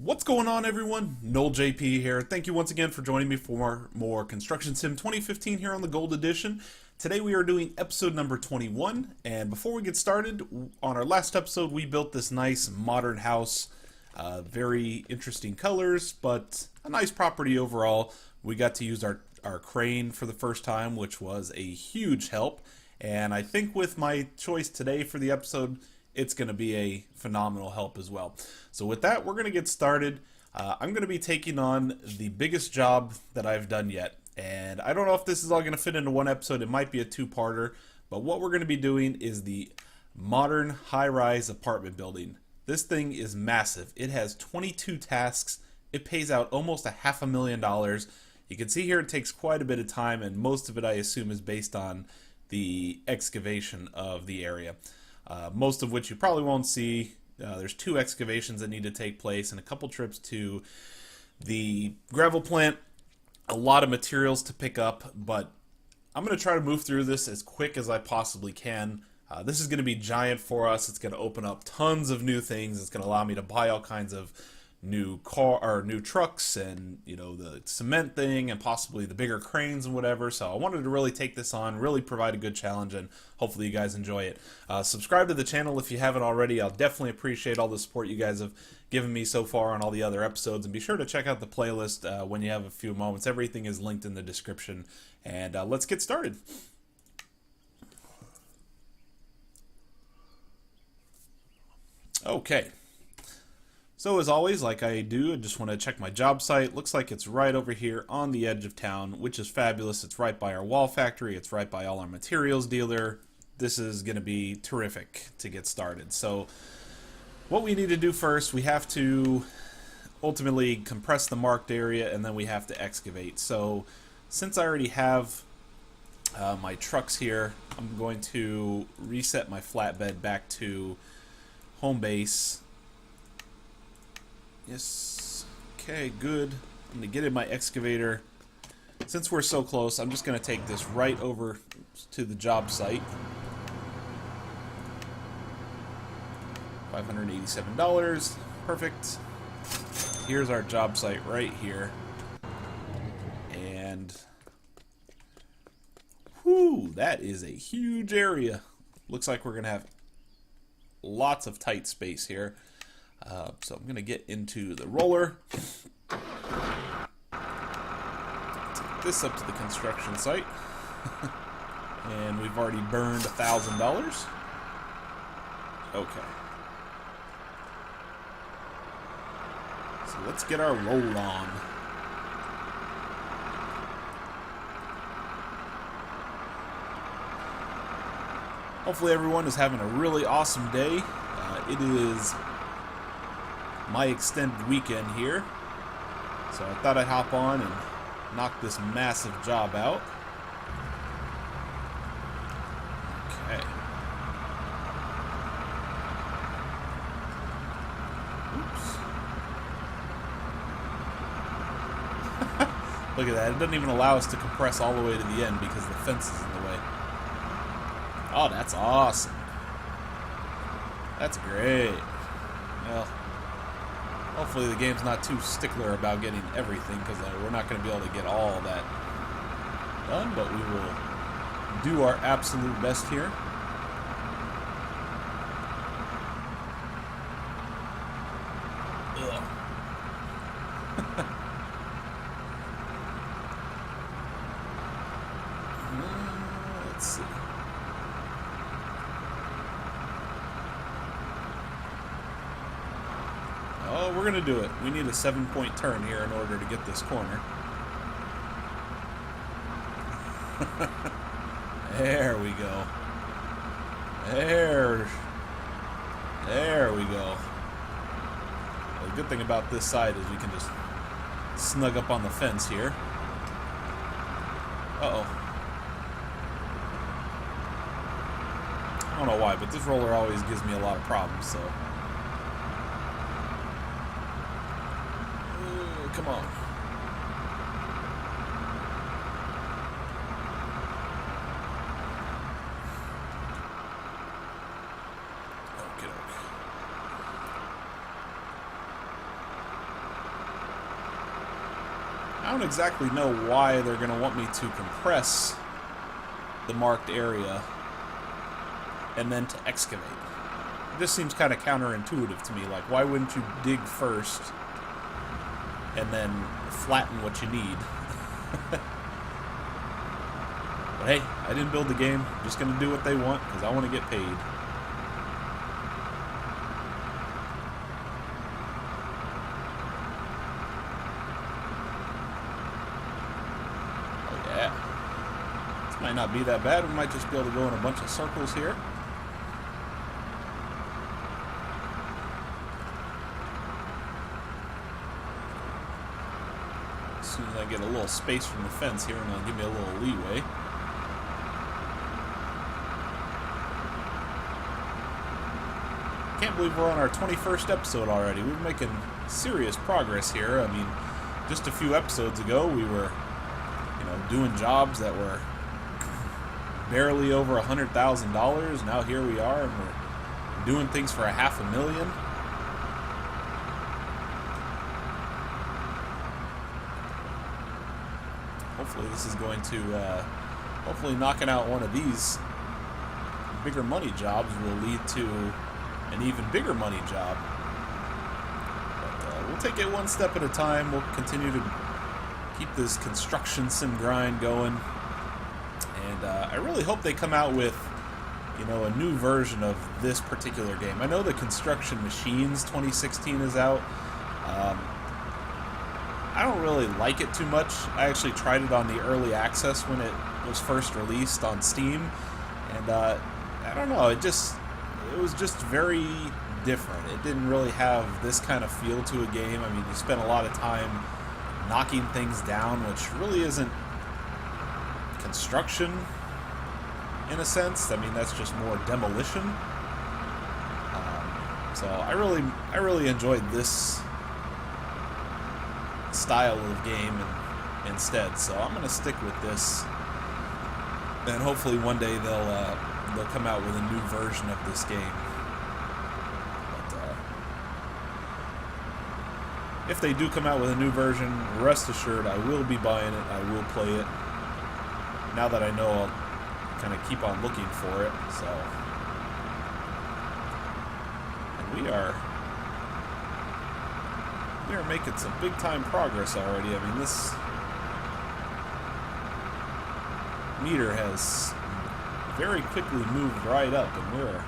What's going on, everyone? NoleJP here. Thank you once again for joining me for more Construction Sim 2015 here on the Gold Edition. Today we are doing episode number 21, and before we get started, on our last episode we built this nice modern house. Very interesting colors, but a nice property overall. We got to use our crane for the first time, which was a huge help, and I think with my choice today for the episode, it's going to be a phenomenal help as well. So with that, we're going to get started. I'm going to be taking on the biggest job that I've done yet. And I don't know if this is all going to fit into one episode. It might be a two-parter. But what we're going to be doing is the modern high-rise apartment building. This thing is massive. It has 22 tasks. It pays out almost $500,000. You can see here it takes quite a bit of time, and most of it I assume is based on the excavation of the area. Most of which you probably won't see. There's 2 excavations that need to take place and a couple trips to the gravel plant. A lot of materials to pick up, but I'm going to try to move through this as quick as I possibly can. This is going to be giant for us. It's going to open up tons of new things. It's going to allow me to buy all kinds of new trucks and, you know, the cement thing and possibly the bigger cranes and whatever. So I wanted to really take this on, really provide a good challenge, and hopefully you guys enjoy it. Subscribe to the channel if you haven't already. I'll definitely appreciate all the support you guys have given me so far on all the other episodes, and be sure to check out the playlist when you have a few moments. Everything is linked in the description, and let's get started. Okay. So as always, like I do, I just want to check my job site. Looks like it's right over here on the edge of town, which is fabulous. It's right by our wall factory. It's right by all our materials dealer. This is going to be terrific to get started. So what we need to do first, we have to ultimately compress the marked area, and then we have to excavate. So since I already have my trucks here, I'm going to reset my flatbed back to home base. Yes. Okay, good. I'm going to get in my excavator. Since we're so close, I'm just going to take this right over to the job site. $587. Perfect. Here's our job site right here. And whew, that is a huge area. Looks like we're going to have lots of tight space here. So I'm going to get into the roller. Take this up to the construction site. And we've already burned $1,000. Okay. So let's get our roll on. Hopefully everyone is having a really awesome day. It is my extended weekend here, so I thought I'd hop on and knock this massive job out. Okay. Oops. Look at that. It doesn't even allow us to compress all the way to the end because the fence is in the way. Oh, that's awesome. That's great. Well, hopefully the game's not too stickler about getting everything, because we're not going to be able to get all that done, but we will do our absolute best here. Ugh. Let's see. Oh, we're going to do it. We need a 7-point turn here in order to get this corner. There we go. There we go. Well, the good thing about this side is we can just snug up on the fence here. Uh-oh. I don't know why, but this roller always gives me a lot of problems, so... Come on. Okay. don't exactly know why they're going to want me to compress the marked area and then to excavate. It just seems kind of counterintuitive to me. Like, why wouldn't you dig first and then flatten what you need? But hey, I didn't build the game. I'm just going to do what they want because I want to get paid. Oh yeah. This might not be that bad. We might just be able to go in a bunch of circles here. As soon as I get a little space from the fence here, and it'll give me a little leeway. Can't believe we're on our 21st episode already. We're making serious progress here. I mean, just a few episodes ago, we were, doing jobs that were barely over $100,000. Now here we are, and we're doing things for $500,000. Hopefully this is going to, hopefully knocking out one of these bigger money jobs will lead to an even bigger money job. But we'll take it one step at a time. We'll continue to keep this construction sim grind going. And I really hope they come out with, a new version of this particular game. I know the Construction Machines 2016 is out. I don't really like it too much. I actually tried it on the early access when it was first released on Steam, and I don't know, it was just very different. It didn't really have this kind of feel to a game. I mean, you spent a lot of time knocking things down, which really isn't construction in a sense. I mean, that's just more demolition. So I really enjoyed this style of game instead, so I'm gonna stick with this, and hopefully one day they'll come out with a new version of this game. But if they do come out with a new version, rest assured I will be buying it. I will play it. Now that I know, I'll kind of keep on looking for it. So, and we are making some big time progress already. I mean, this meter has very quickly moved right up, and we're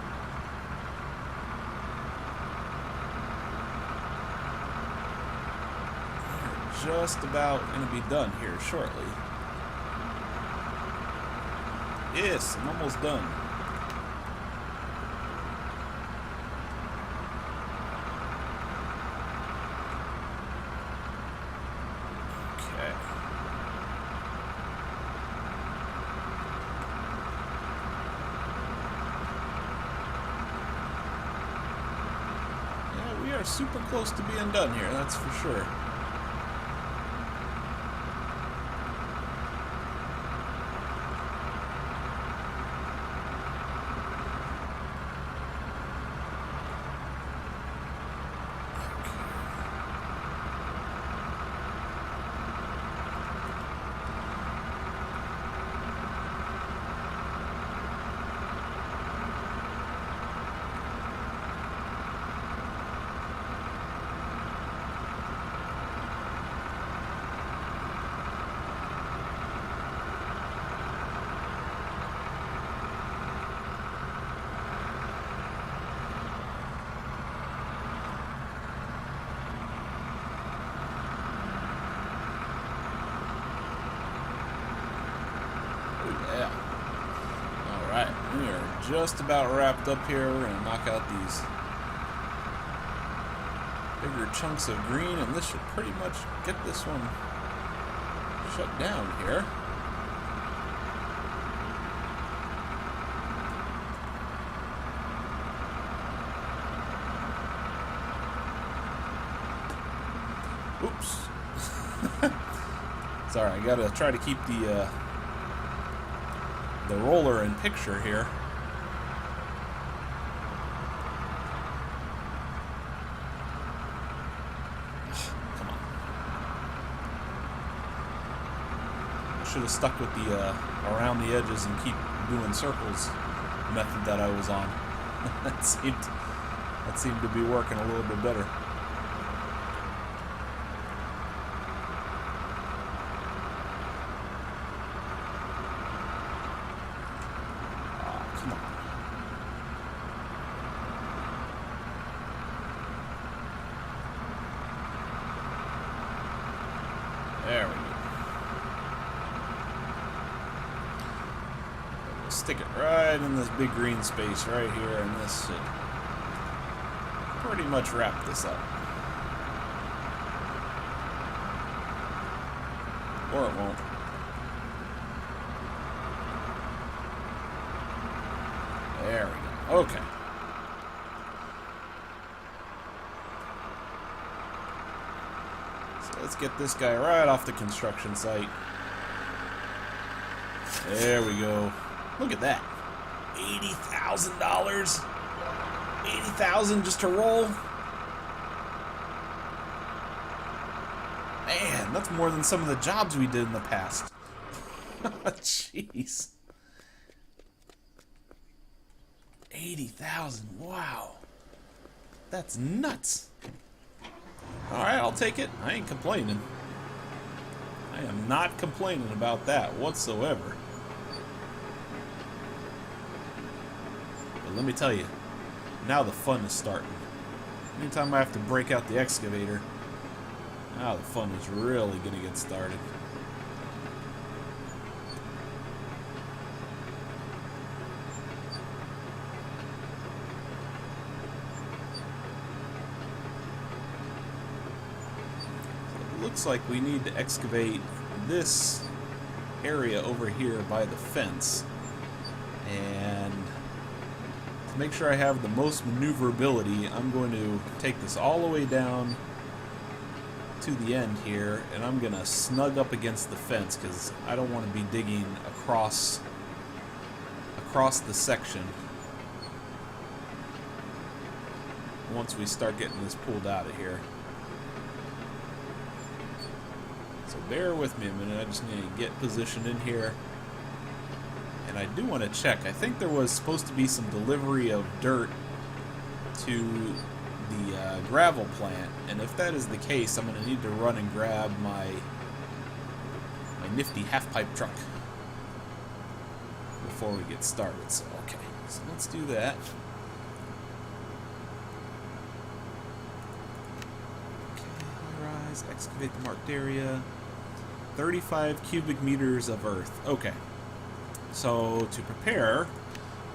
just about going to be done here shortly. Yes, I'm almost done. Super close to being done here, that's for sure. We are just about wrapped up here. We're going to knock out these bigger chunks of green, and this should pretty much get this one shut down here. Oops. Sorry, I gotta try to keep the roller in picture here. Come on. should have stuck with the around the edges and keep doing circles method that I was on. that seemed to be working a little bit better. There we go. We'll stick it right in this big green space right here, and this should pretty much wrap this up. Or it won't. There we go. Okay. Let's get this guy right off the construction site. There we go. Look at that. $80,000. $80,000 just to roll. Man, that's more than some of the jobs we did in the past. Jeez. 80,000. Wow. That's nuts. Alright, I'll take it. I ain't complaining. I am not complaining about that whatsoever. But let me tell you, now the fun is starting. Anytime I have to break out the excavator, now the fun is really going to get started. Looks like we need to excavate this area over here by the fence, and to make sure I have the most maneuverability, I'm going to take this all the way down to the end here, and I'm gonna snug up against the fence because I don't want to be digging across the section once we start getting this pulled out of here. So bear with me a minute, I just need to get positioned in here. And I do want to check, I think there was supposed to be some delivery of dirt to the gravel plant, and if that is the case, I'm going to need to run and grab my nifty half-pipe truck before we get started. So, okay, so let's do that. Highrise, excavate the marked area. 35 cubic meters of earth. Okay. So, to prepare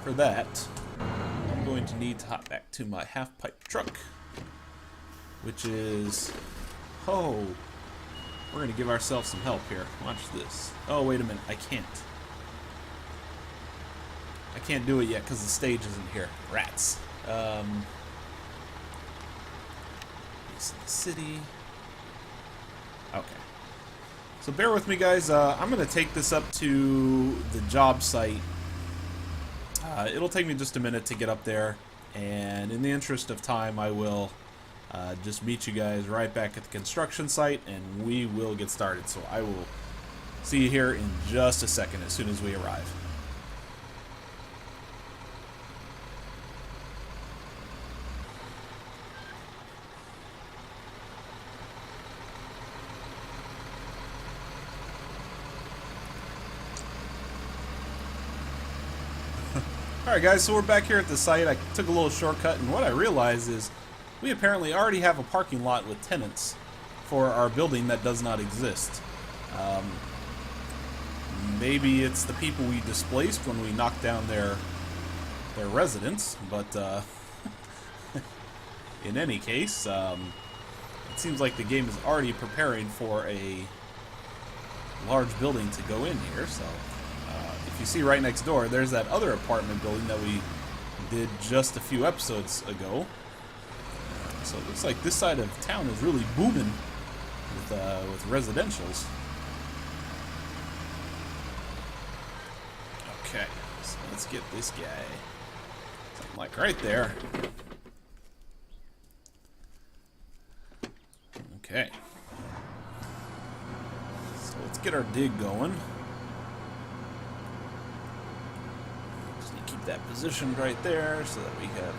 for that, I'm going to need to hop back to my half-pipe truck, which is... Oh, we're going to give ourselves some help here. Watch this. Oh, wait a minute. I can't. I can't do it yet because the stage isn't here. Rats. City. Okay. So bear with me, guys. I'm going to take this up to the job site. It'll take me just a minute to get up there, and in the interest of time, I will just meet you guys right back at the construction site, and we will get started. So I will see you here in just a second as soon as we arrive. Alright guys, so we're back here at the site. I took a little shortcut, and what I realized is we apparently already have a parking lot with tenants for our building that does not exist. Maybe it's the people we displaced when we knocked down their residence, but in any case, it seems like the game is already preparing for a large building to go in here, so... If you see right next door, there's that other apartment building that we did just a few episodes ago. So it looks like this side of town is really booming with residentials. Okay, so let's get this guy. Something like right there. Okay. So let's get our dig going. that positioned right there so that we have...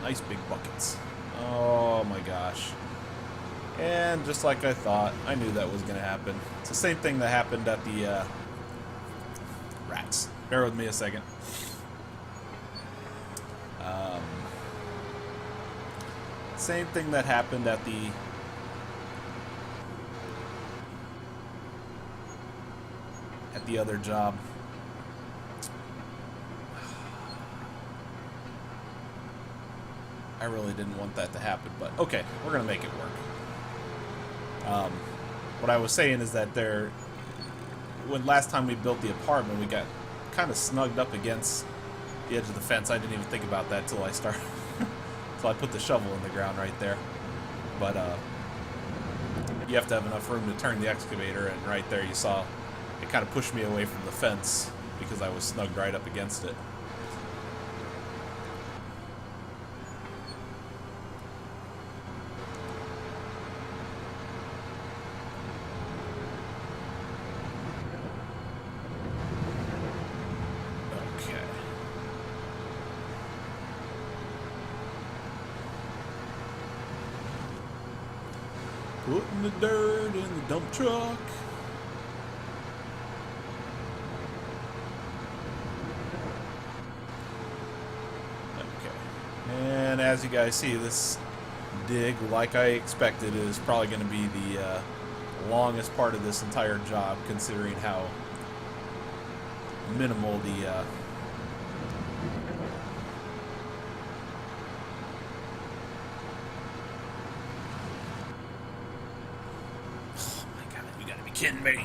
Nice big buckets. Oh my gosh. And just like I thought, I knew that was going to happen. It's the same thing that happened at the rats. Bear with me a second. Same thing that happened at the other job. I really didn't want that to happen, but okay, we're gonna make it work. What I was saying is that when last time we built the apartment, we got kind of snugged up against the edge of the fence. I didn't even think about that till I started, till I put the shovel in the ground right there. But you have to have enough room to turn the excavator, and right there you saw it kind of pushed me away from the fence because I was snugged right up against it. Putting the dirt in the dump truck. Okay. And as you guys see, this dig, like I expected, is probably going to be the longest part of this entire job, considering how minimal the kidding me.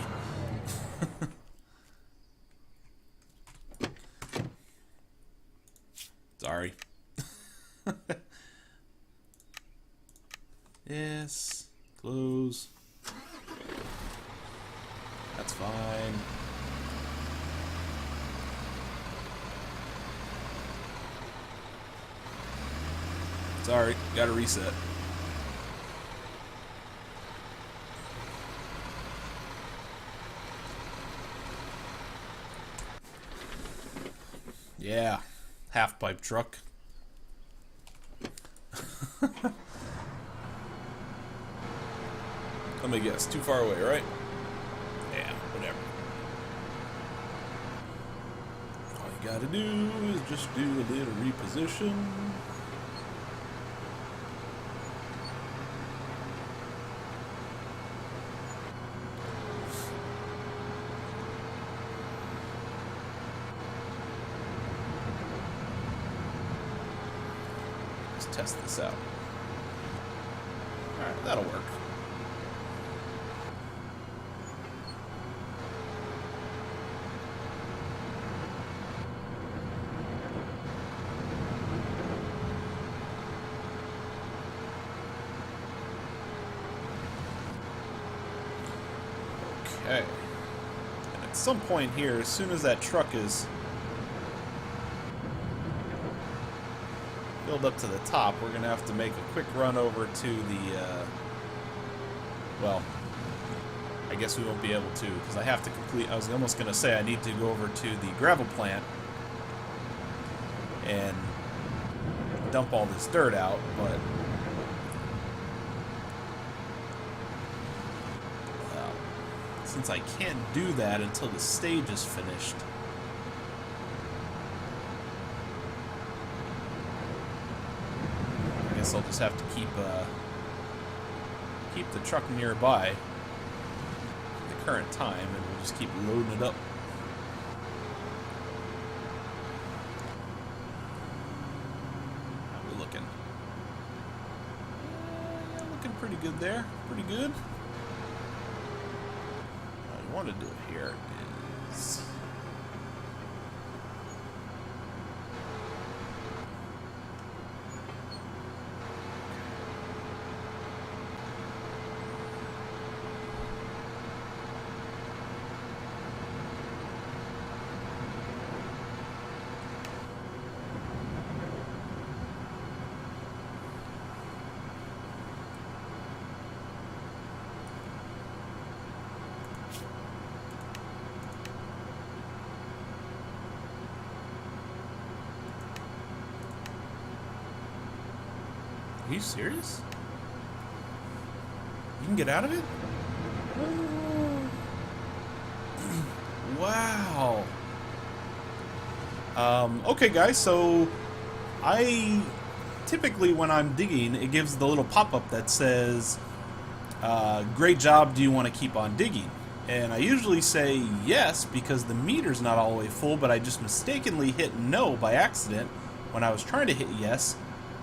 Sorry. Yes. Close. That's fine. Sorry, gotta reset. Yeah, half pipe truck. Let me guess, too far away, right? Yeah, whatever. All you gotta do is just do a little reposition. Test this out. Alright, that'll work. Okay. And at some point here, as soon as that truck is filled up to the top, we're going to have to make a quick run over to the, well, I guess we won't be able to, because I have to complete, I was almost going to say I need to go over to the gravel plant and dump all this dirt out, but since I can't do that until the stage is finished, I guess I'll just have to keep the truck nearby at the current time, and we'll just keep loading it up. How we looking? Looking pretty good there. Pretty good. What I want to do here is Are you serious? You can get out of it? Wow. Okay, guys, so I typically, when I'm digging, it gives the little pop-up that says, great job, do you want to keep on digging? And I usually say yes because the meter's not all the way full, but I just mistakenly hit no by accident when I was trying to hit yes,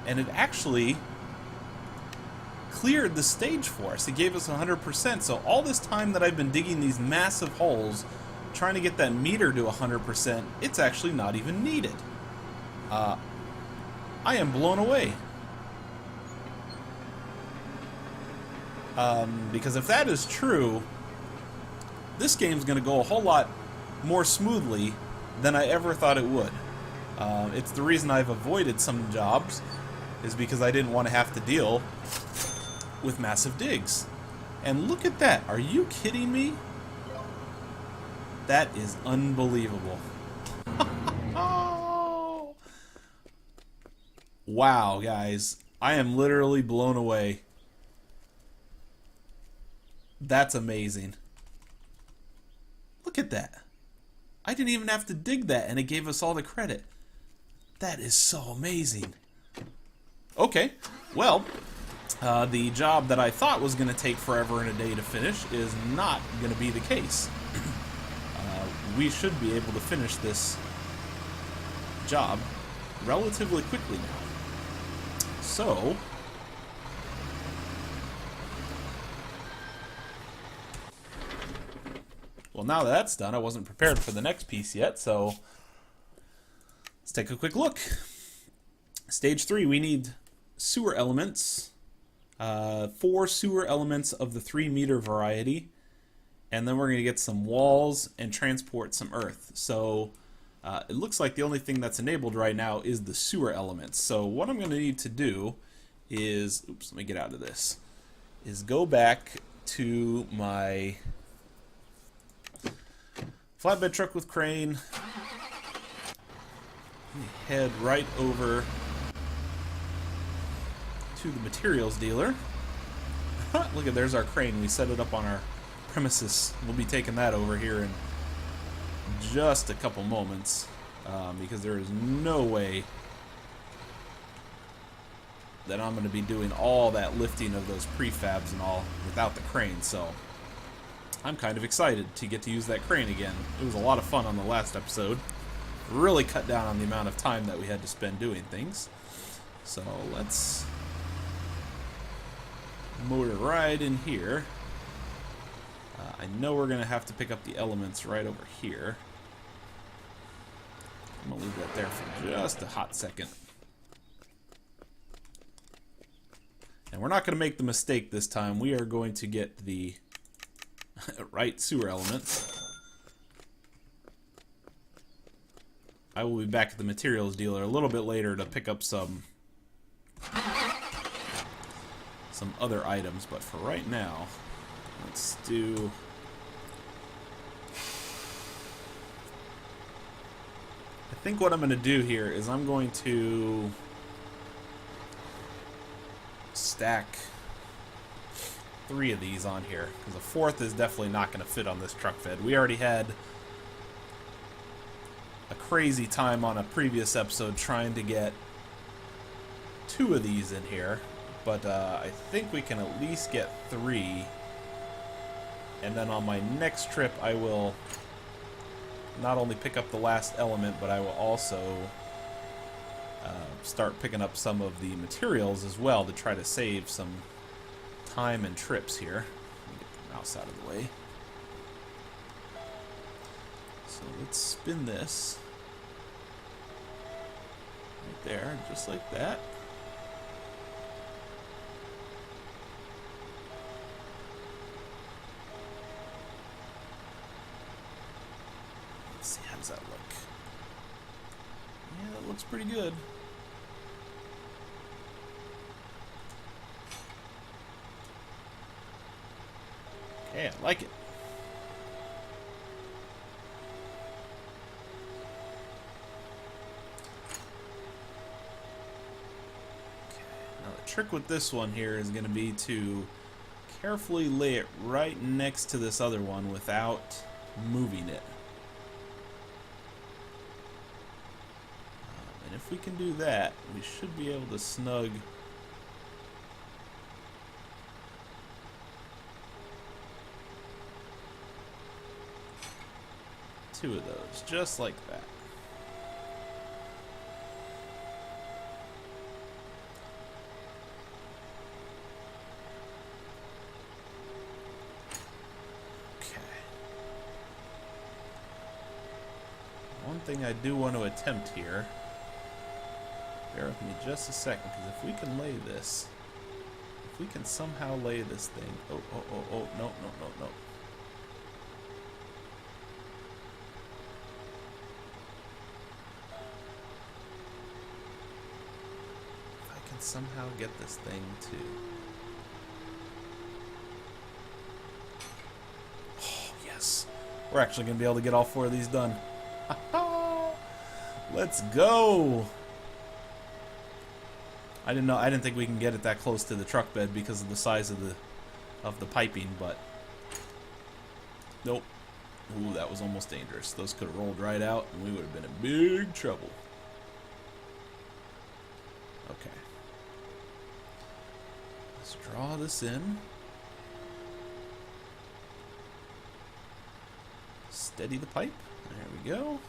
and it actually cleared the stage for us. It gave us 100%. So all this time that I've been digging these massive holes, trying to get that meter to 100%, it's actually not even needed. I am blown away. Because if that is true, this game's going to go a whole lot more smoothly than I ever thought it would. It's the reason I've avoided some jobs, is because I didn't want to have to deal with massive digs. And look at that. Are you kidding me? That is unbelievable. Wow, guys. I am literally blown away. That's amazing. Look at that. I didn't even have to dig that, and it gave us all the credit. That is so amazing. Okay, well, the job that I thought was going to take forever and a day to finish is not going to be the case. We should be able to finish this job relatively quickly now. So, well, now that that's done, I wasn't prepared for the next piece yet, so let's take a quick look. Stage 3, we need sewer elements. 4 sewer elements of the 3-meter variety. And then we're going to get some walls and transport some earth. So it looks like the only thing that's enabled right now is the sewer elements. So what I'm going to need to do is, oops, let me get out of this, is go back to my flatbed truck with crane. Head right over to the materials dealer. Look at, there's our crane. We set it up on our premises. We'll be taking that over here in just a couple moments, because there is no way that I'm going to be doing all that lifting of those prefabs and all without the crane. So I'm kind of excited to get to use that crane again. It was a lot of fun on the last episode. Really cut down on the amount of time that we had to spend doing things. So let's motor right in here. I know we're going to have to pick up the elements right over here. I'm going to leave that there for just a hot second. And we're not going to make the mistake this time. We are going to get the right sewer elements. I will be back at the materials dealer a little bit later to pick up some other items, but for right now, let's do... I think what I'm going to do here is I'm going to stack 3 of these on here, because a 4th is definitely not going to fit on this truck bed. We already had a crazy time on a previous episode trying to get 2 of these in here, but I think we can at least get 3, and then on my next trip I will not only pick up the last element, but I will also start picking up some of the materials as well to try to save some time and trips here. Let me get the mouse out of the way. So let's spin this right there, just like that. Let's see, how does that look? Yeah, that looks pretty good. Okay, I like it. trick with this one here is going to be to carefully lay it right next to this other one without moving it. And if we can do that, we should be able to snug two of those, just like that. One thing I do want to attempt here, bear with me just a second, because if we can lay this, if we can somehow lay this thing, oh, no. If I can somehow get this thing to, oh yes, we're actually going to be able to get all four of these done. Let's go. I didn't think we can get it that close to the truck bed because of the size of the piping, but nope. Ooh, that was almost dangerous. Those could have rolled right out and we would have been in big trouble. Okay. Let's draw this in. Steady the pipe. There we go.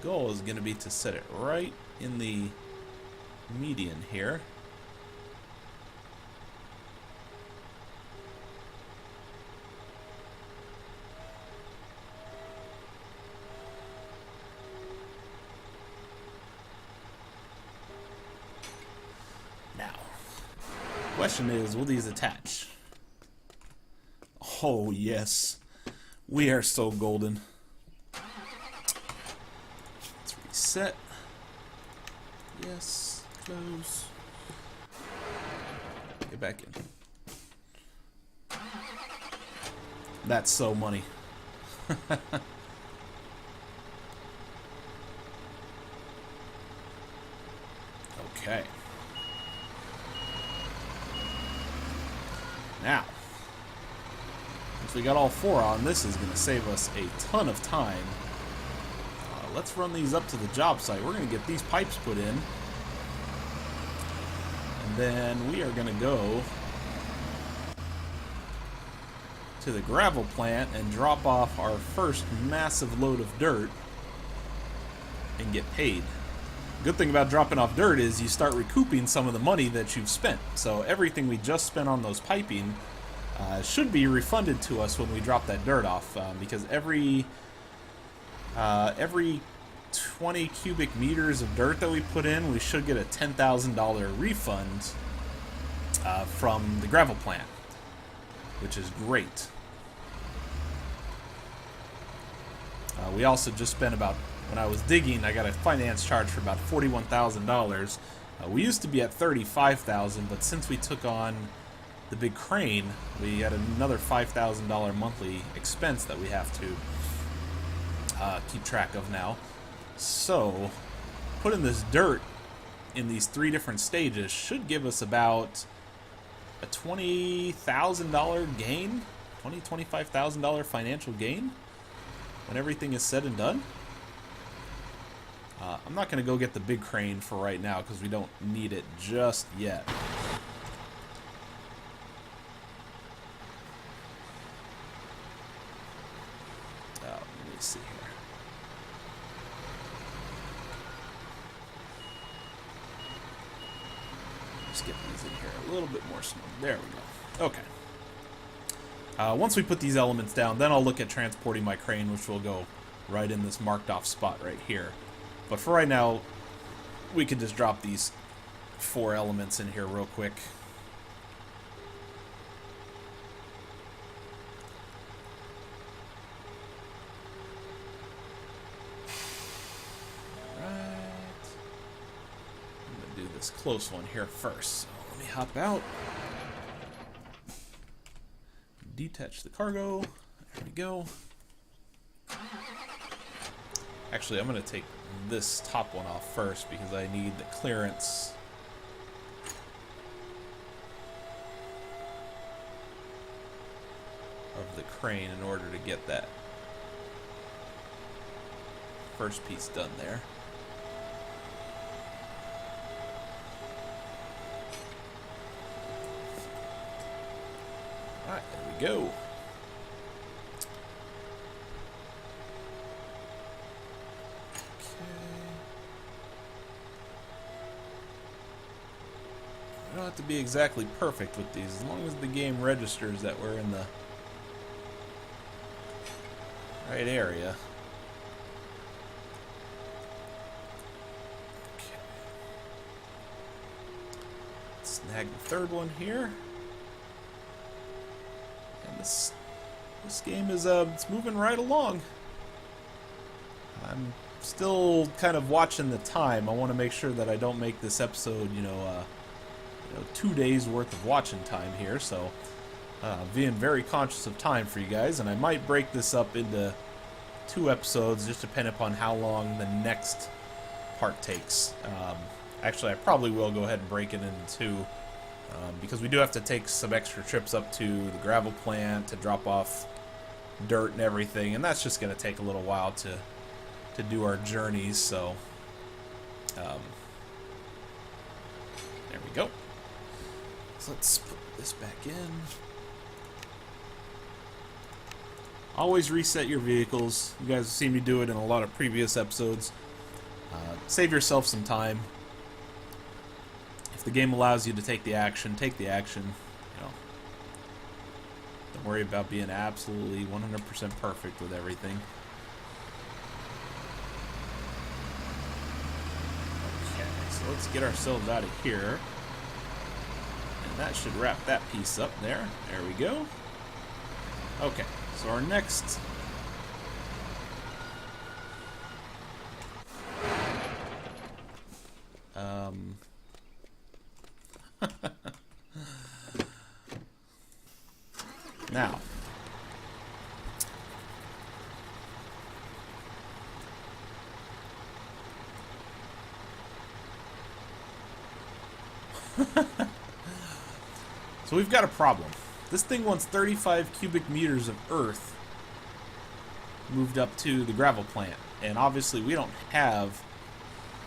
The goal is going to be to set it right in the median here. Now, the question is, will these attach? Oh, yes. We are so golden. Let's reset. Yes, close. Get back in. That's so money. Okay. Now, once we got all four on, this is going to save us a ton of time. Let's run these up to the job site. We're going to get these pipes put in. And then we are going to go to the gravel plant and drop off our first massive load of dirt and get paid. Good thing about dropping off dirt is you start recouping some of the money that you've spent. So everything we just spent on those piping should be refunded to us when we drop that dirt off, because every 20 cubic meters of dirt that we put in, we should get a $10,000 refund from the gravel plant, which is great. We also just spent about, when I was digging, I got a finance charge for about $41,000. We used to be at $35,000, but since we took on the big crane, we had another $5,000 monthly expense that we have to keep track of now. So, putting this dirt in these three different stages should give us about a $20,000 gain, $25,000 financial gain when everything is said and done. I'm not going to go get the big crane for right now because we don't need it just yet. Let me see here. Just get these in here a little bit more smooth. There we go. Okay. Once we put these elements down, then I'll look at transporting my crane, which will go right in this marked off spot right here. But for right now, we could just drop these 4 elements in here real quick. Alright. I'm going to do this close one here first. So let me hop out. Detach the cargo. There we go. Actually, I'm going to take this top one off first because I need the clearance crane in order to get that first piece done there. Alright, there we go. We don't have to be exactly perfect with these, as long as the game registers that we're in the right area. Okay. Snag the third one here. And this game is it's moving right along. I'm still kind of watching the time. I want to make sure that I don't make this episode, 2 days worth of watching time here, so being very conscious of time for you guys, and I might break this up into 2 episodes, just depending upon how long the next part takes. Actually, I probably will go ahead and break it into 2, because we do have to take some extra trips up to the gravel plant to drop off dirt and everything, and that's just going to take a little while to do our journeys, so there we go. So let's put this back in. Always reset your vehicles. You guys have seen me do it in a lot of previous episodes. Save yourself some time. If the game allows you to take the action, take the action. Don't worry about being absolutely 100% perfect with everything. Okay, so let's get ourselves out of here. And that should wrap that piece up there. There we go. Okay, so our next now so we've got a problem. This thing wants 35 cubic meters of earth moved up to the gravel plant, and obviously we don't have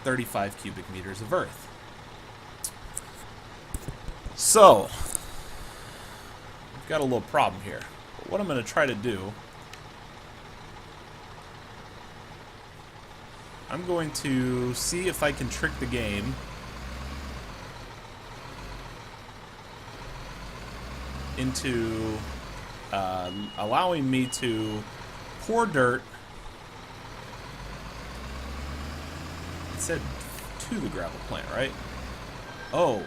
35 cubic meters of earth. So we've got a little problem here. But what I'm going to try to do, I'm going to see if I can trick the game into allowing me to pour dirt. It said to the gravel plant, right? Oh,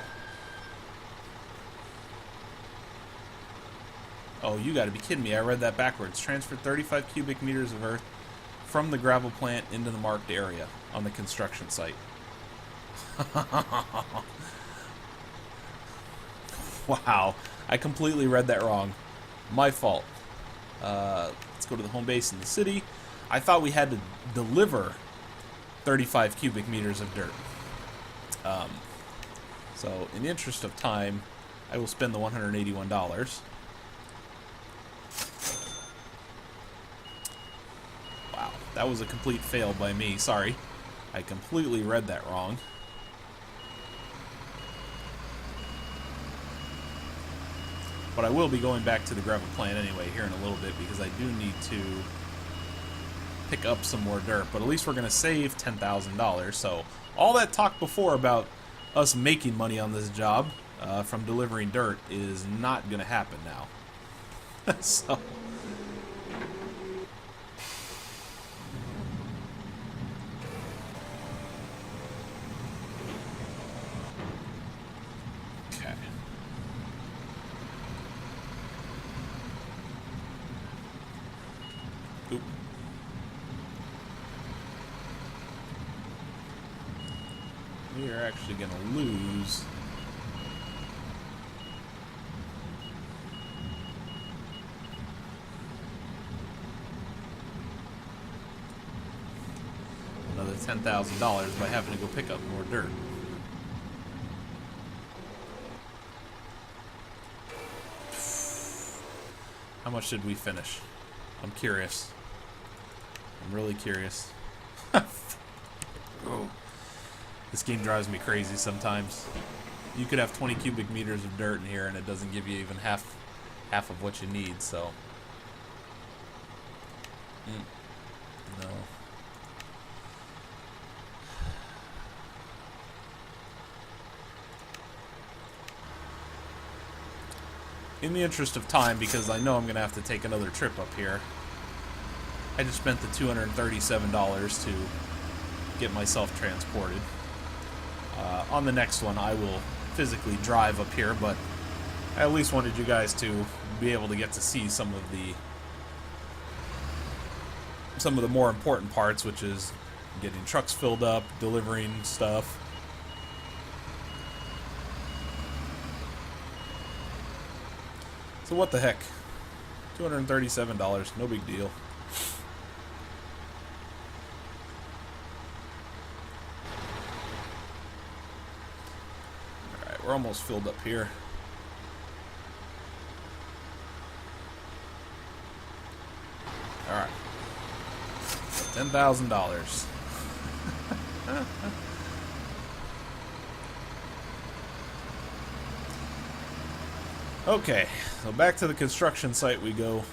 you gotta be kidding me. I read that backwards. Transfer 35 cubic meters of earth from the gravel plant into the marked area on the construction site. Wow, I completely read that wrong. My fault. Let's go to the home base in the city. I thought we had to deliver 35 cubic meters of dirt. So, in the interest of time, I will spend the $181. Wow, that was a complete fail by me. Sorry. I completely read that wrong. But I will be going back to the gravel plant anyway here in a little bit, because I do need to pick up some more dirt. But at least we're going to save $10,000. So all that talk before about us making money on this job from delivering dirt is not going to happen now. So we are actually going to lose another $10,000 by having to go pick up more dirt. How much did we finish? I'm curious. I'm really curious. Oh. This game drives me crazy sometimes. You could have 20 cubic meters of dirt in here and it doesn't give you even half of what you need, so. No. In the interest of time, because I know I'm going to have to take another trip up here, I just spent the $237 to get myself transported. On the next one, I will physically drive up here, but I at least wanted you guys to be able to get to see some of the more important parts, which is getting trucks filled up, delivering stuff. So what the heck? $237, no big deal. Alright, we're almost filled up here. Alright. $10,000. Okay, so back to the construction site we go.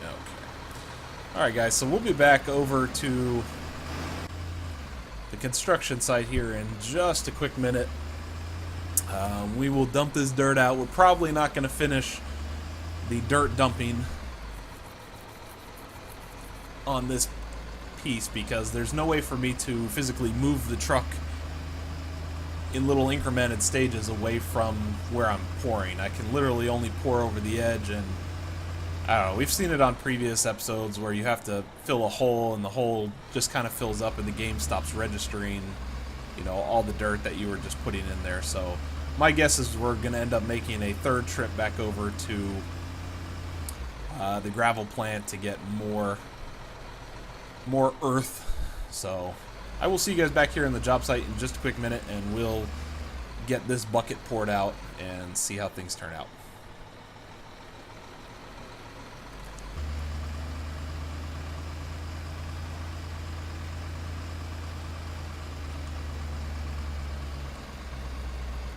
Okay. Alright guys, so we'll be back over to the construction site here in just a quick minute. We will dump this dirt out. We're probably not going to finish the dirt dumping on this piece because there's no way for me to physically move the truck in little incremented stages away from where I'm pouring. I can literally only pour over the edge, and I don't know, we've seen it on previous episodes where you have to fill a hole and the hole just kind of fills up and the game stops registering, you know, all the dirt that you were just putting in there. So my guess is we're going to end up making a third trip back over to the gravel plant to get more earth. So I will see you guys back here in the job site in just a quick minute, and we'll get this bucket poured out and see how things turn out.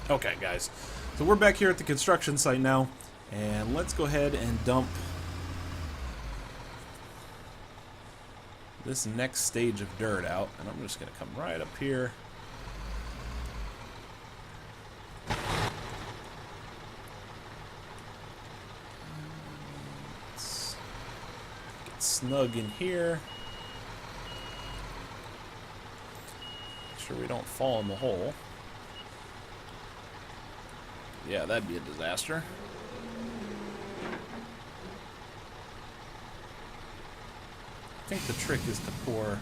Okay guys, so we're back here at the construction site now, and let's go ahead and dump this next stage of dirt out, and I'm just going to come right up here. Let's get snug in here. Make sure we don't fall in the hole. Yeah, that'd be a disaster. I think the trick is to pour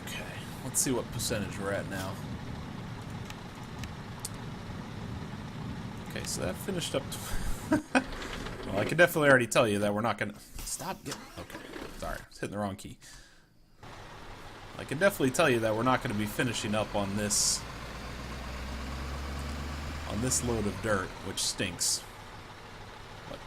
okay, let's see what percentage we're at now. Okay, so that finished up well, I can definitely already tell you that we're not gonna stop getting okay, sorry, I was hitting the wrong key. I can definitely tell you that we're not going to be finishing up on this load of dirt, which stinks. But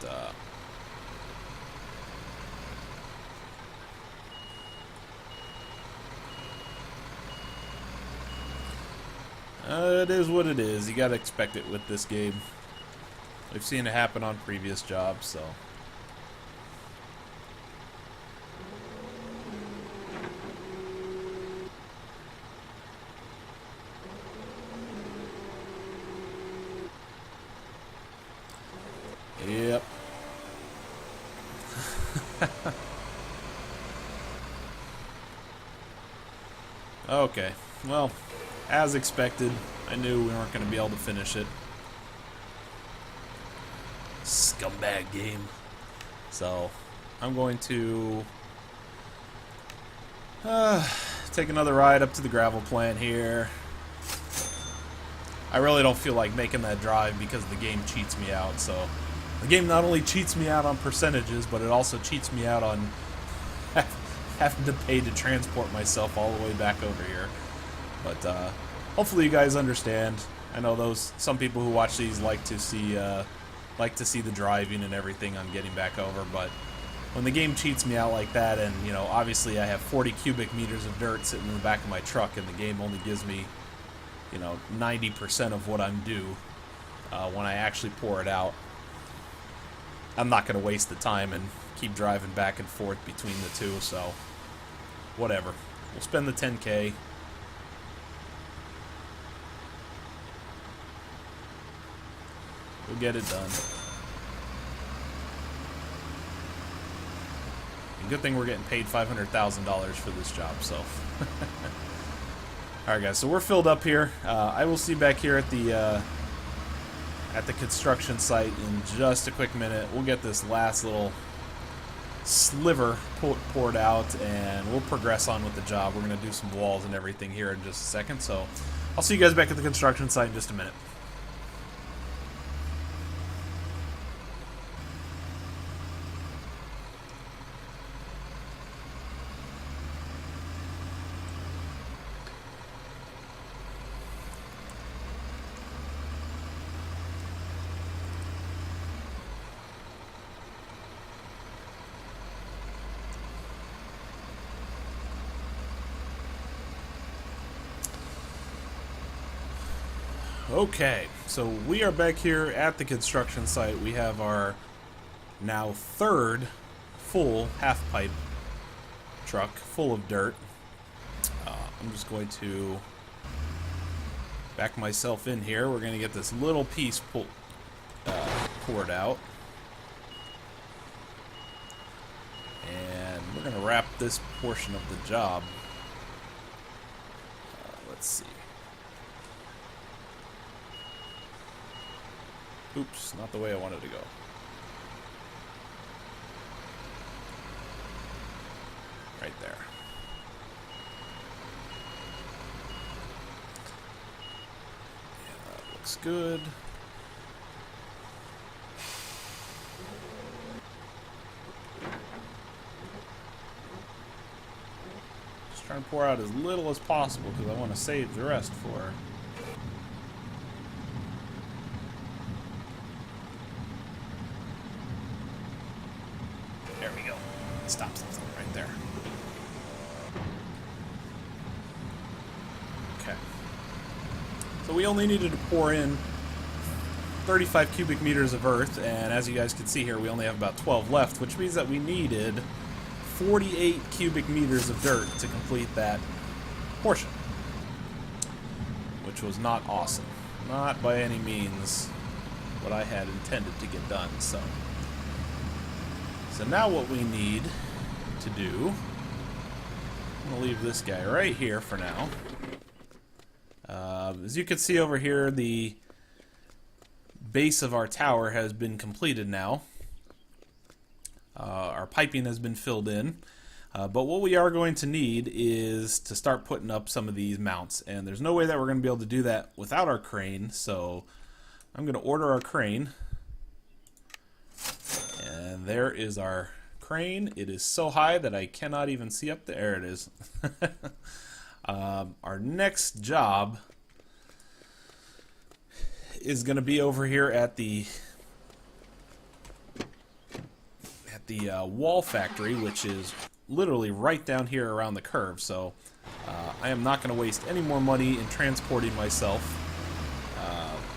it is what it is. You got to expect it with this game. We've seen it happen on previous jobs, so. Yep. Okay, well, as expected, I knew we weren't going to be able to finish it. Scumbag game. So, I'm going to take another ride up to the gravel plant here. I really don't feel like making that drive because the game cheats me out. So the game not only cheats me out on percentages, but it also cheats me out on having to pay to transport myself all the way back over here. But hopefully you guys understand. I know some people who watch these like to see the driving and everything on getting back over, but when the game cheats me out like that, and you know, obviously I have 40 cubic meters of dirt sitting in the back of my truck, and the game only gives me, you know, 90% of what I'm due when I actually pour it out, I'm not going to waste the time and keep driving back and forth between the two. So whatever, we'll spend the 10K. We'll get it done. And good thing we're getting paid $500,000 for this job, so. Alright guys, so we're filled up here. I will see you back here at the construction site in just a quick minute. We'll get this last little sliver poured out, and we'll progress on with the job. We're going to do some walls and everything here in just a second, so I'll see you guys back at the construction site in just a minute. Okay, so we are back here at the construction site. We have our now third full half-pipe truck full of dirt. I'm just going to back myself in here. We're going to get this little piece poured out. And we're going to wrap this portion of the job. Let's see. Oops, not the way I wanted to go. Right there. Yeah, that looks good. Just trying to pour out as little as possible because I want to save the rest for. Stop something right there. Okay. So we only needed to pour in 35 cubic meters of earth, and as you guys can see here, we only have about 12 left, which means that we needed 48 cubic meters of dirt to complete that portion, which was not awesome. Not by any means what I had intended to get done, so now what we need to do, I'm going to leave this guy right here for now. As you can see over here, the base of our tower has been completed now. Our piping has been filled in. But what we are going to need is to start putting up some of these mounts. And there's no way that we're going to be able to do that without our crane. So I'm going to order our crane. And there is our crane. It is so high that I cannot even see up there. There it is. Our next job is going to be over here at the wall factory, which is literally right down here around the curve. So I am not going to waste any more money in transporting myself.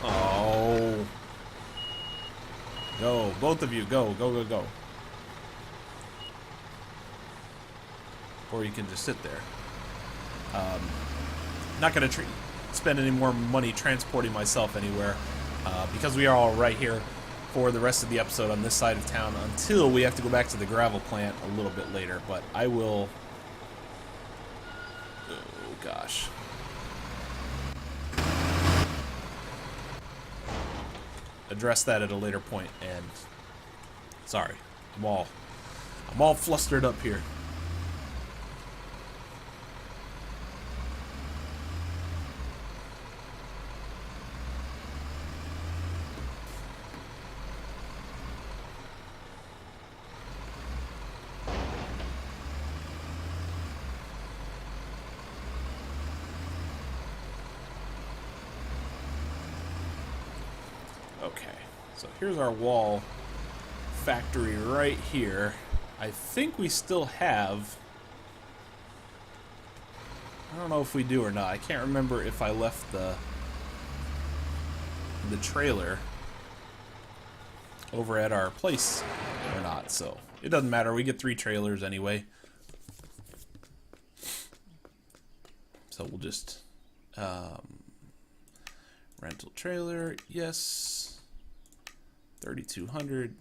Oh. Go, both of you, go, go, go, go. Or you can just sit there. Not going to spend any more money transporting myself anywhere because we are all right here for the rest of the episode on this side of town until we have to go back to the gravel plant a little bit later. But I will... Oh, gosh. Address that at a later point, and sorry, I'm all flustered up here. Okay, so here's our wall factory right here. I think we still have... I don't know if we do or not. I can't remember if I left the trailer over at our place or not, so it doesn't matter. We get 3 trailers anyway. So we'll just rental trailer, yes. 3,200,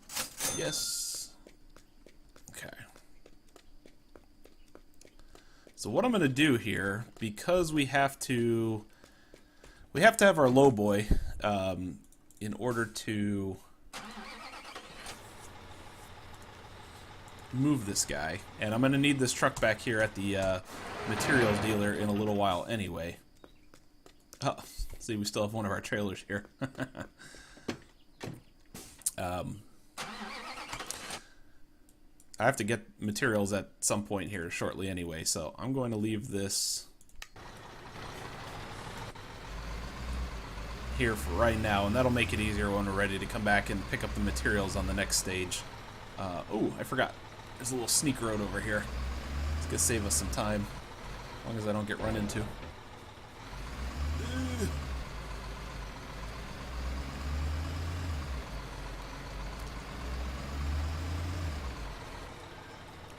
yes. Okay. So what I'm going to do here, because we have to have our low boy in order to move this guy, and I'm going to need this truck back here at the materials dealer in a little while anyway. Oh, see, we still have one of our trailers here. I have to get materials at some point here shortly anyway, so I'm going to leave this here for right now, and that'll make it easier when we're ready to come back and pick up the materials on the next stage. Oh, I forgot. There's a little sneak road over here. It's gonna save us some time, as long as I don't get run into.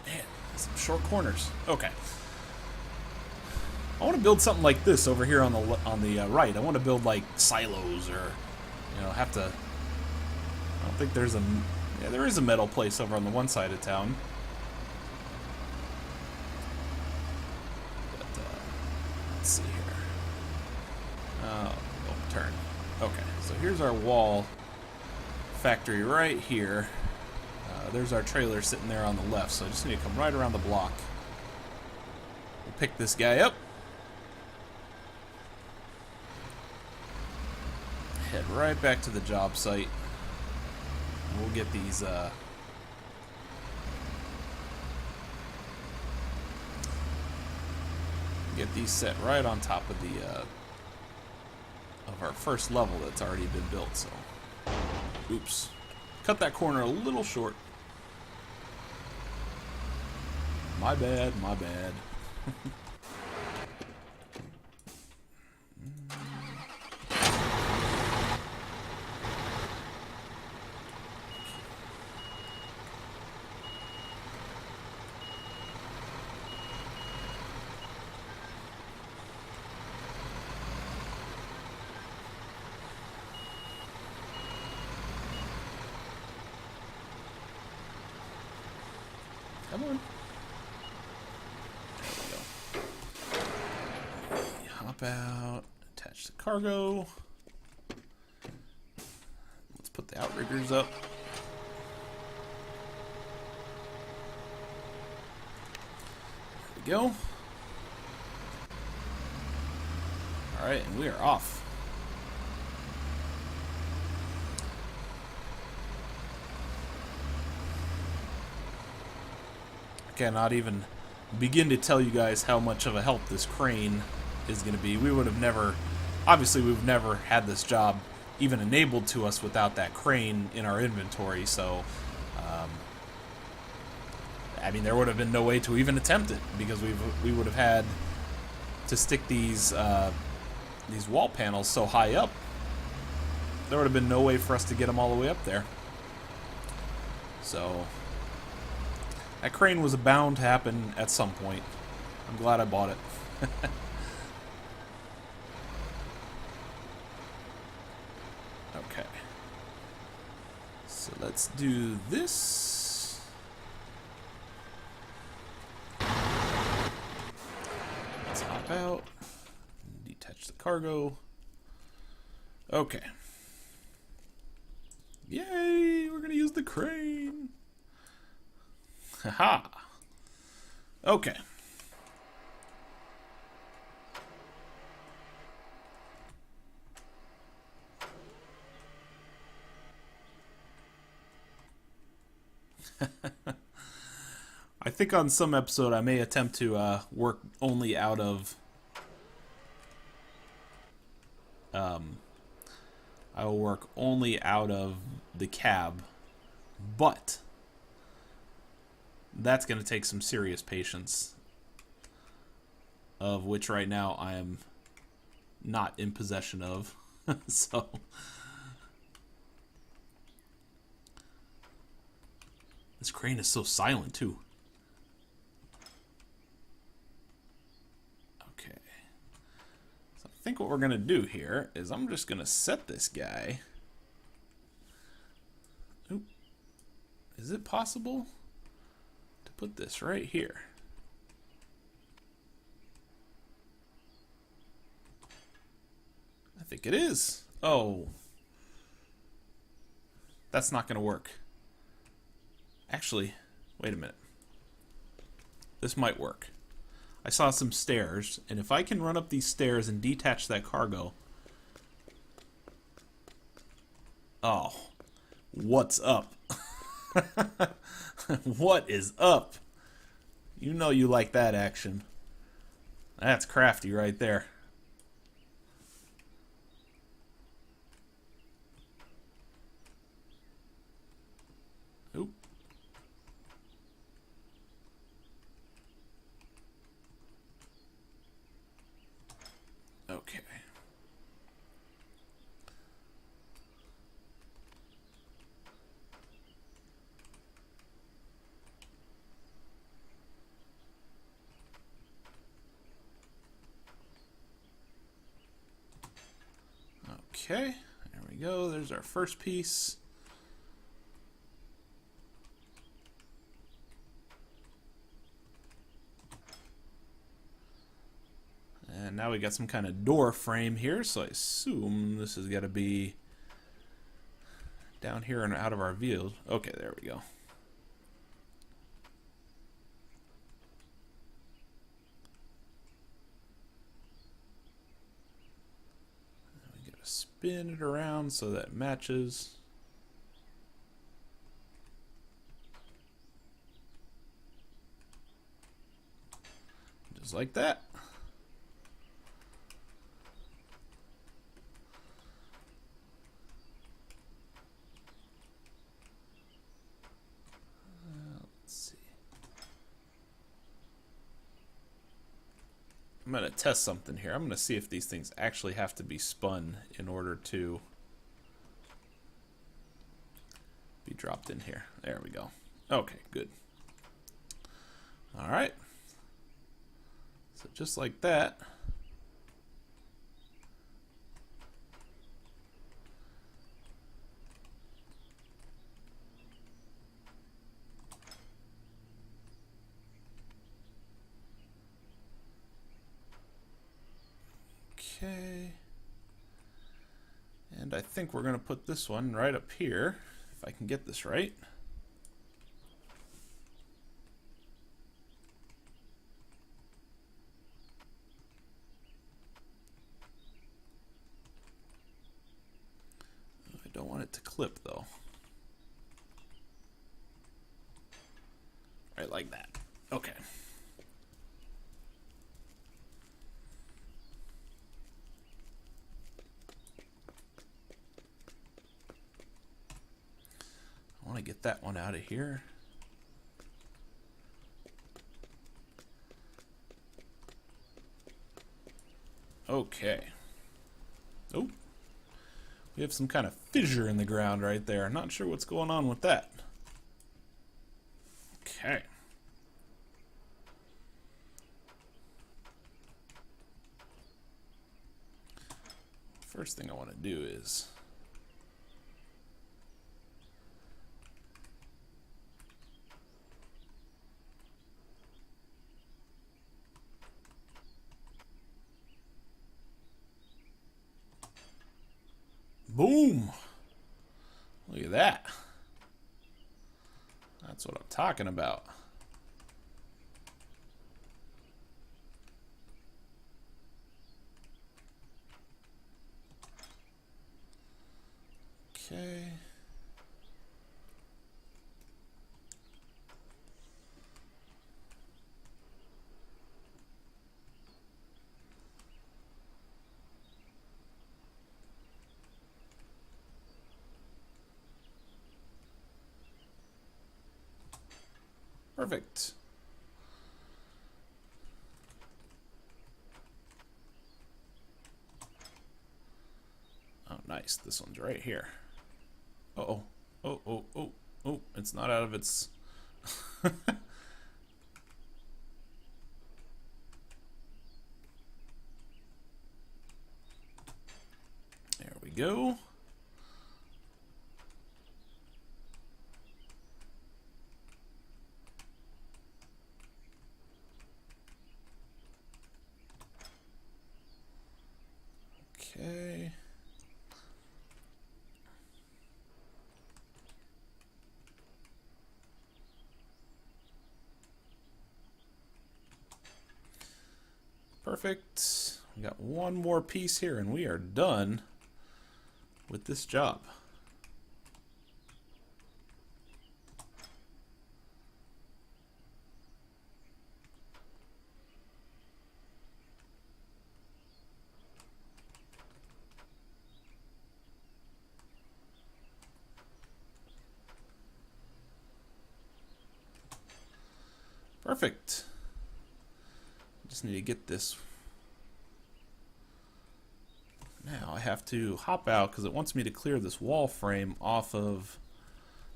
Man, some short corners. Okay. I want to build something like this over here on the right. I want to build like silos, or have to. I don't think there's a. Yeah, there is a metal place over on the one side of town. But let's see here. Oh, turn. Okay, so here's our wall factory right here. There's our trailer sitting there on the left. So I just need to come right around the block. We'll pick this guy up. Head right back to the job site. We'll get these set right on top of the of our first level that's already been built. So, oops, cut that corner a little short. My bad, my bad. Come on. There we go. Hop out, attach the cargo. Let's put the outriggers up. There we go. Alright, and we are off. Cannot even begin to tell you guys how much of a help this crane is going to be. We would have never, obviously we've never had this job even enabled to us without that crane in our inventory, so I mean there would have been no way to even attempt it, because we would have had to stick these wall panels so high up. There would have been no way for us to get them all the way up there. So that crane was bound to happen at some point. I'm glad I bought it. Okay. So let's do this. Let's hop out. Detach the cargo. Okay. Yay! We're gonna use the crane. Haha. Okay. I think on some episode I may attempt to work only out of I will work only out of the cab. But that's going to take some serious patience, of which right now I am not in possession of. So this crane is so silent too. Okay. So I think what we're going to do here is I'm just going to set this guy. Oop. Is it possible to put this right here? I think it is. Oh. That's not going to work. Actually, wait a minute. This might work. I saw some stairs, and if I can run up these stairs and detach that cargo... Oh. What's up? What is up? You know you like that action. That's crafty right there. Oop. Okay. Okay, there we go. There's our first piece. And now we got some kind of door frame here, so I assume this has got to be down here and out of our view. Okay, there we go. We got to spin it around so that it matches. Just like that. I'm going to test something here. I'm going to see if these things actually have to be spun in order to be dropped in here. There we go. Okay, good. All right. So just like that. Okay, and I think we're going to put this one right up here, if I can get this right. I don't want it to clip though. Right like that. Okay. I want to get that one out of here. Okay. Oh, we have some kind of fissure in the ground right there. I'm not sure what's going on with that. Okay. First thing I want to do is boom! Look at that. That's what I'm talking about. Okay. Perfect. Oh, nice. This one's right here. Uh-oh. Oh, oh, oh, oh. It's not out of its... There we go. Okay. Perfect. We got one more piece here and we are done with this job. Perfect. Just need to get this. Now I have to hop out because it wants me to clear this wall frame off of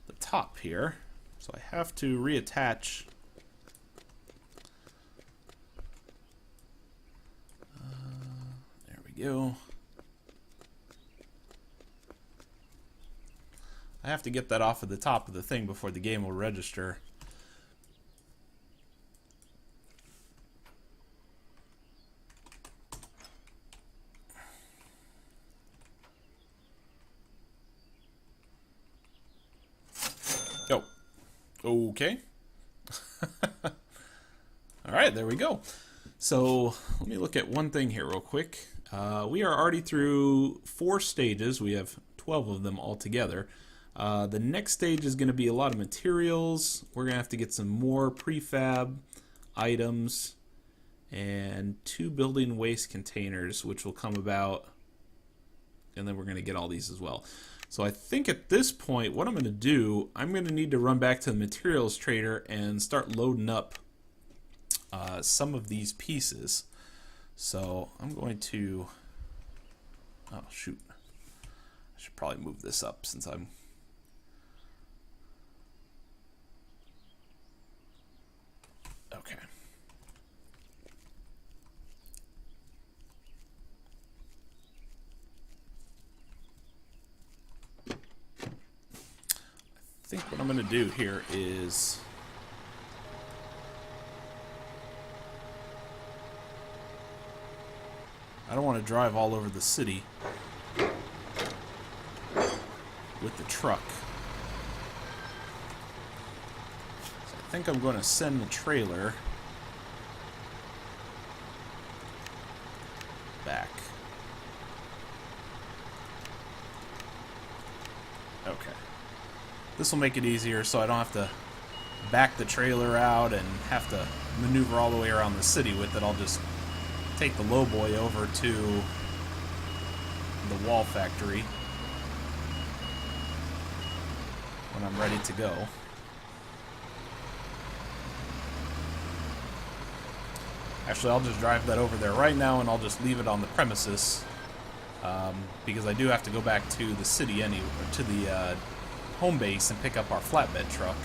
the top here. So I have to reattach. There we go. I have to get that off of the top of the thing before the game will register. Oh, okay. All right, there we go. So let me look at one thing here real quick. We are already through 4 stages. We have 12 of them altogether. The next stage is going to be a lot of materials. We're going to have to get some more prefab items and 2 building waste containers, which will come about. And then we're going to get all these as well. So I think at this point, what I'm going to do, I'm going to need to run back to the materials trader and start loading up some of these pieces. So I'm going to, oh shoot, I should probably move this up since I'm, okay. I think what I'm going to do here is I don't want to drive all over the city with the truck. So I think I'm going to send the trailer back. Okay. This will make it easier so I don't have to back the trailer out and have to maneuver all the way around the city with it. I'll just take the lowboy over to the wall factory when I'm ready to go. Actually, I'll just drive that over there right now and I'll just leave it on the premises because I do have to go back to the city anyway, to the home base and pick up our flatbed truck.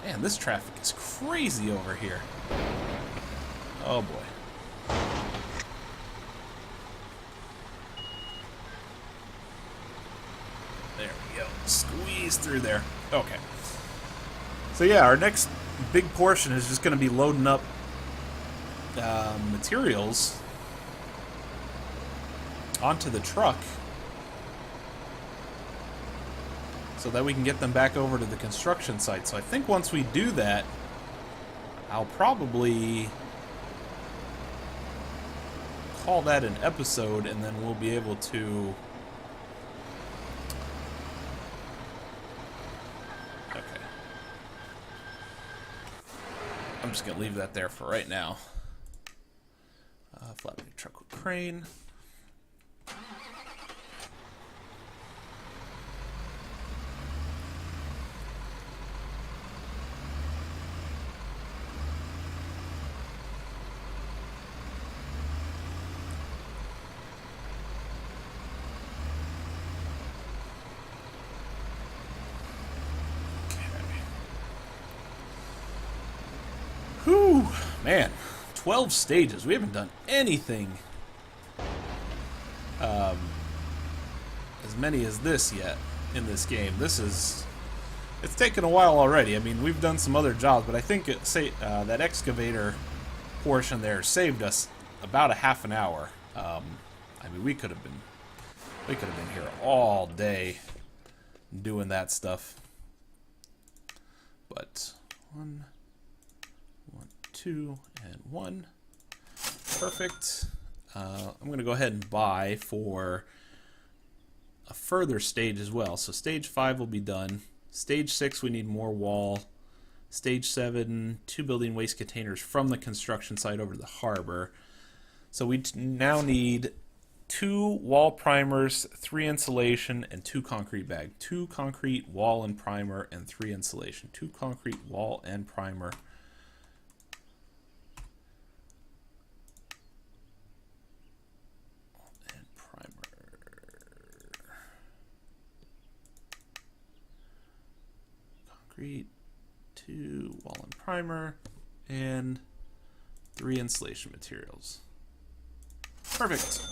Man, this traffic is crazy over here. Oh boy. There we go. Squeeze through there. Okay. So yeah, our next big portion is just going to be loading up materials onto the truck so that we can get them back over to the construction site. So I think once we do that, I'll probably call that an episode, and then we'll be able to... Okay. I'm just going to leave that there for right now. Flatbed truck with crane. Whew, man, 12 stages. We haven't done anything as many as this yet in this game. It's taken a while already. I mean, we've done some other jobs, but I think that excavator portion there saved us about a half an hour. I mean, we could have been here all day doing that stuff. But 1, 2, and 1. Perfect. I'm going to go ahead and buy for a further stage as well. So stage 5 will be done. Stage 6, we need more wall. Stage 7, 2 building waste containers from the construction site over to the harbor. So we now need 2 wall primers, 3 insulation, and 2 concrete bag. 2 concrete, wall and primer, and 3 insulation. 2 concrete, wall, and primer. And primer. Concrete, 2 wall and primer, and 3 insulation materials. Perfect.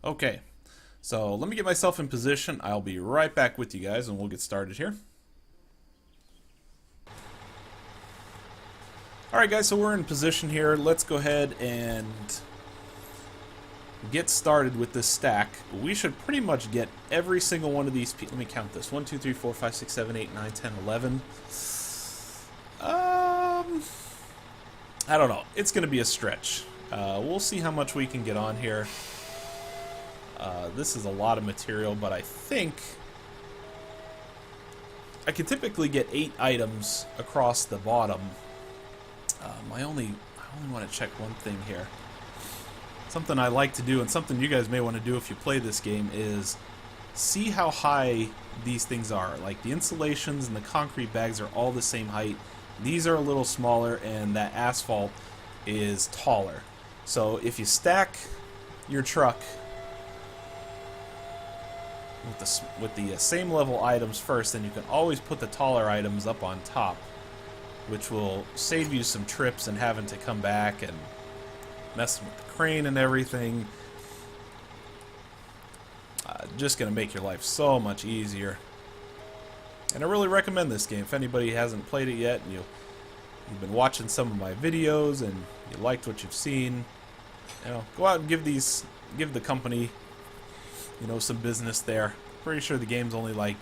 Okay, so let me get myself in position. I'll be right back with you guys and we'll get started here. Alright guys, so we're in position here. Let's go ahead and get started with this stack. We should pretty much get every single one of these let me count this. 1, 2, 3, 4, 5, 6, 7, 8, 9, 10, 11. I don't know. It's going to be a stretch. We'll see how much we can get on here. This is a lot of material, but I think I can typically get 8 items across the bottom. I only want to check one thing here. Something I like to do, and something you guys may want to do if you play this game, is see how high these things are. Like the insulations and the concrete bags are all the same height. These are a little smaller, and that asphalt is taller. So if you stack your truck with the same level items first, then you can always put the taller items up on top, which will save you some trips and having to come back and messing with the crane and everything. Just going to make your life so much easier. And I really recommend this game. If anybody hasn't played it yet and you've been watching some of my videos and you liked what you've seen, go out and give the company, some business there. Pretty sure the game's only like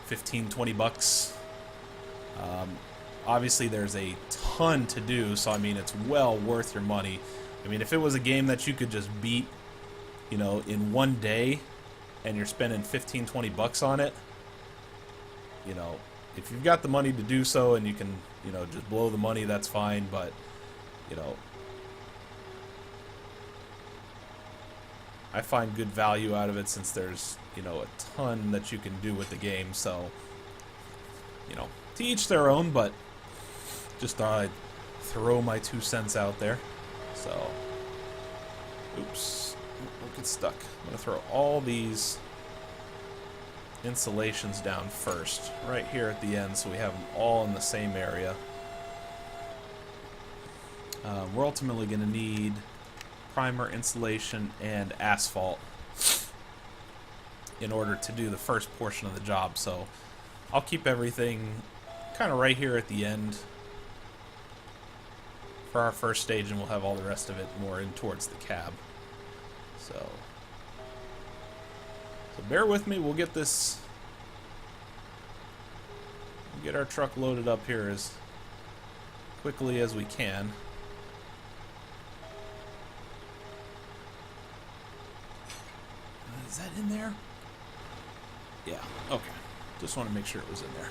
15, 20 bucks. Obviously there's a ton to do, so I mean it's well worth your money. I mean, if it was a game that you could just beat, in one day, and you're spending 15, 20 bucks on it, if you've got the money to do so and you can, just blow the money, that's fine, but, I find good value out of it since there's, a ton that you can do with the game, so, to each their own, but just thought I'd throw my 2 cents out there. So, oops, don't get stuck. I'm going to throw all these insulations down first, right here at the end, so we have them all in the same area. We're ultimately going to need primer, insulation, and asphalt in order to do the first portion of the job, so I'll keep everything kind of right here at the end for our first stage, and we'll have all the rest of it more in towards the cab. So bear with me. We'll get this, get our truck loaded up here as quickly as we can. Is that in there? Yeah, okay. Just want to make sure it was in there.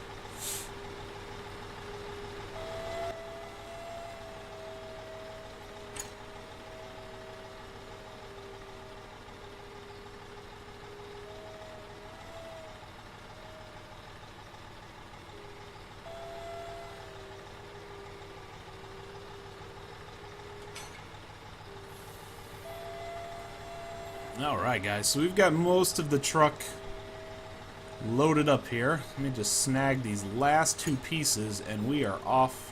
Alright guys, so we've got most of the truck loaded up here. Let me just snag these last 2 pieces and we are off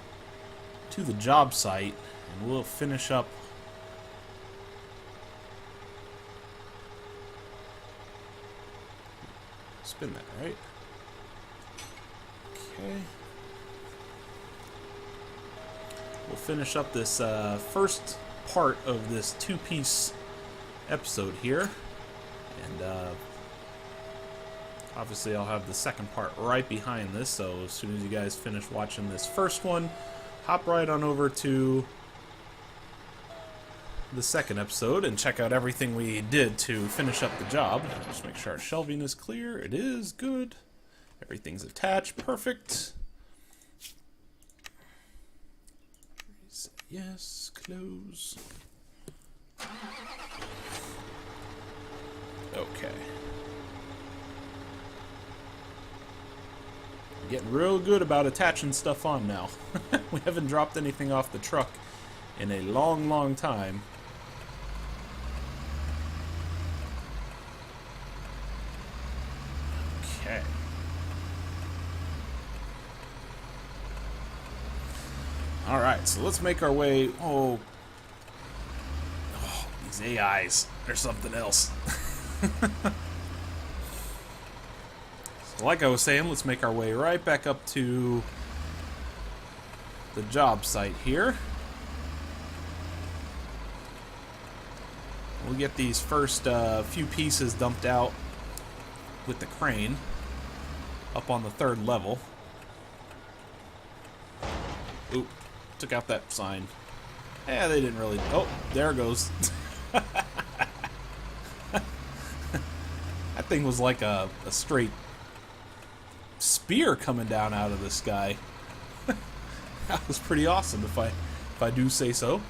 to the job site, and we'll finish up. Spin that, right? Okay. We'll finish up this first part of this two-piece episode here. And obviously I'll have the second part right behind this, so as soon as you guys finish watching this first one, hop right on over to the second episode and check out everything we did to finish up the job. Just make sure our shelving is clear. It is good. Everything's attached. Perfect. Yes, close. Okay. Getting real good about attaching stuff on now. We haven't dropped anything off the truck in a long, long time. Okay. Alright, so let's make our way... Oh, these AIs. They're something else. So like I was saying, let's make our way right back up to the job site here. We'll get these first few pieces dumped out with the crane up on the third level. Oop, took out that sign. Yeah, they didn't really... Oh, there it goes. That thing was like a straight spear coming down out of the sky. That was pretty awesome, if I do say so.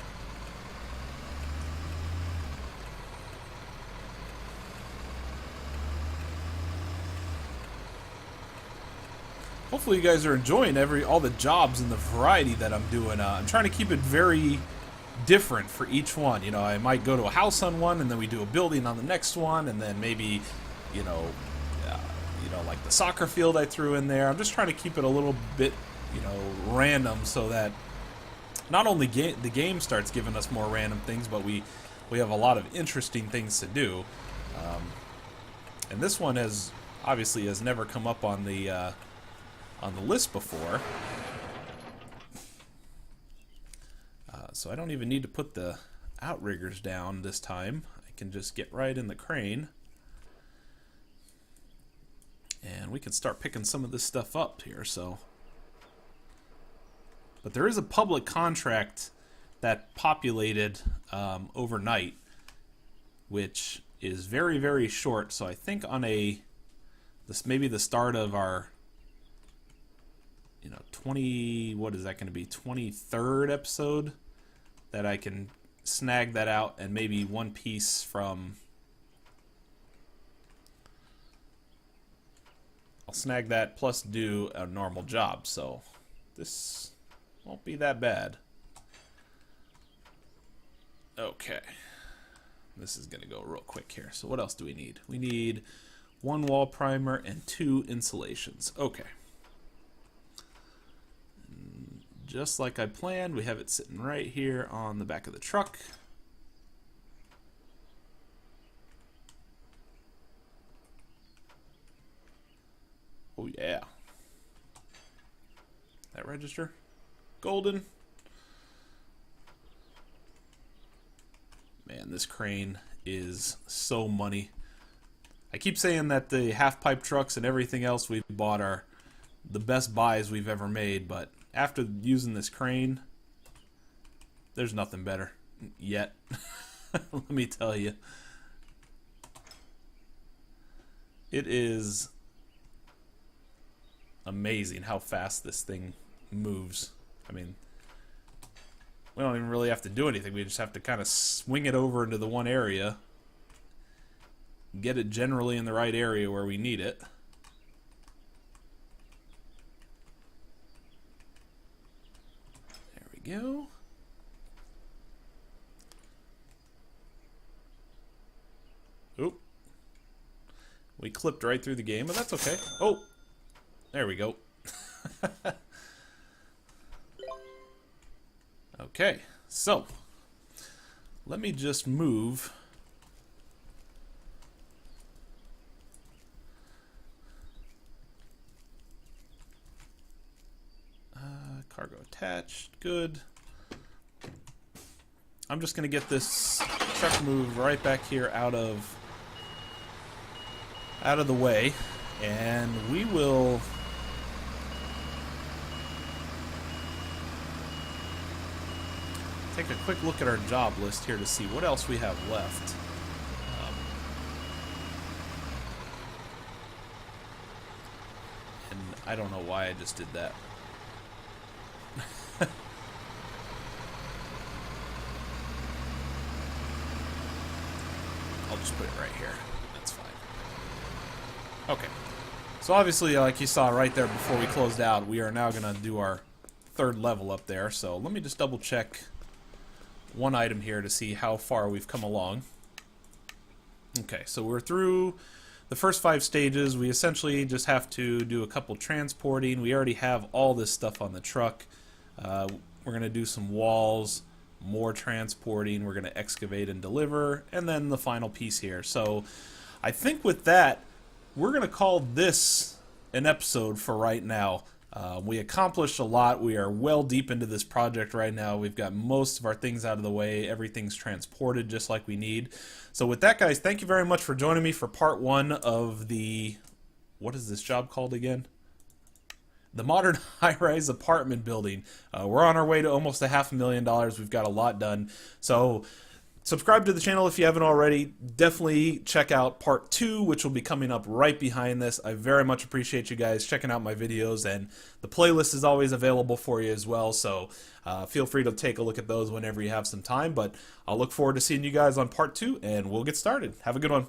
Hopefully you guys are enjoying all the jobs and the variety that I'm doing. I'm trying to keep it very different for each one. You know, I might go to a house on one, and then we do a building on the next one, and then maybe, you know, like the soccer field I threw in there. I'm just trying to keep it a little bit, you know, random, so that not only the game starts giving us more random things, but we have a lot of interesting things to do. And this one has never come up on the list before. So I don't even need to put the outriggers down this time. I can just get right in the crane. And we can start picking some of this stuff up here, so. But there is a public contract that populated overnight, which is very, very short. So I think on this maybe the start of our, you know, what is that going to be, 23rd episode, that I can snag that out, and maybe one piece from... I'll snag that plus do a normal job, so this won't be that bad. Okay. This is going to go real quick here. So what else do we need? We need 1 wall primer and 2 insulations. Okay. Just like I planned, we have it sitting right here on the back of the truck. Oh yeah. That register? Golden. Man, this crane is so money. I keep saying that the half-pipe trucks and everything else we've bought are the best buys we've ever made, but after using this crane, there's nothing better yet. Let me tell you. It is amazing how fast this thing moves. I mean, we don't even really have to do anything. We just have to kind of swing it over into the one area, get it generally in the right area where we need it. There we go. Oop. We clipped right through the game, but that's okay. Oh, there we go. Okay, so let me just move cargo attached. Good. I'm just going to get this truck moved right back here out of the way, and we will take a quick look at our job list here to see what else we have left. And I don't know why I just did that. I'll just put it right here. That's fine. Okay. So obviously, like you saw right there before we closed out, we are now going to do our third level up there. So let me just double check one item here to see how far we've come along. Okay, so we're through the first 5 stages. We essentially just have to do a couple transporting. We already have all this stuff on the truck. We're going to do some walls, more transporting. We're going to excavate and deliver, and then the final piece here. So I think with that, we're going to call this an episode for right now. We accomplished a lot. We are well deep into this project right now. We've got most of our things out of the way. Everything's transported just like we need. So with that, guys, thank you very much for joining me for part 1 of the... What is this job called again? The modern high-rise apartment building. We're on our way to almost $500,000. We've got a lot done. So subscribe to the channel if you haven't already. Definitely check out part 2, which will be coming up right behind this. I very much appreciate you guys checking out my videos, and the playlist is always available for you as well. So feel free to take a look at those whenever you have some time. But I'll look forward to seeing you guys on part 2, and we'll get started. Have a good one.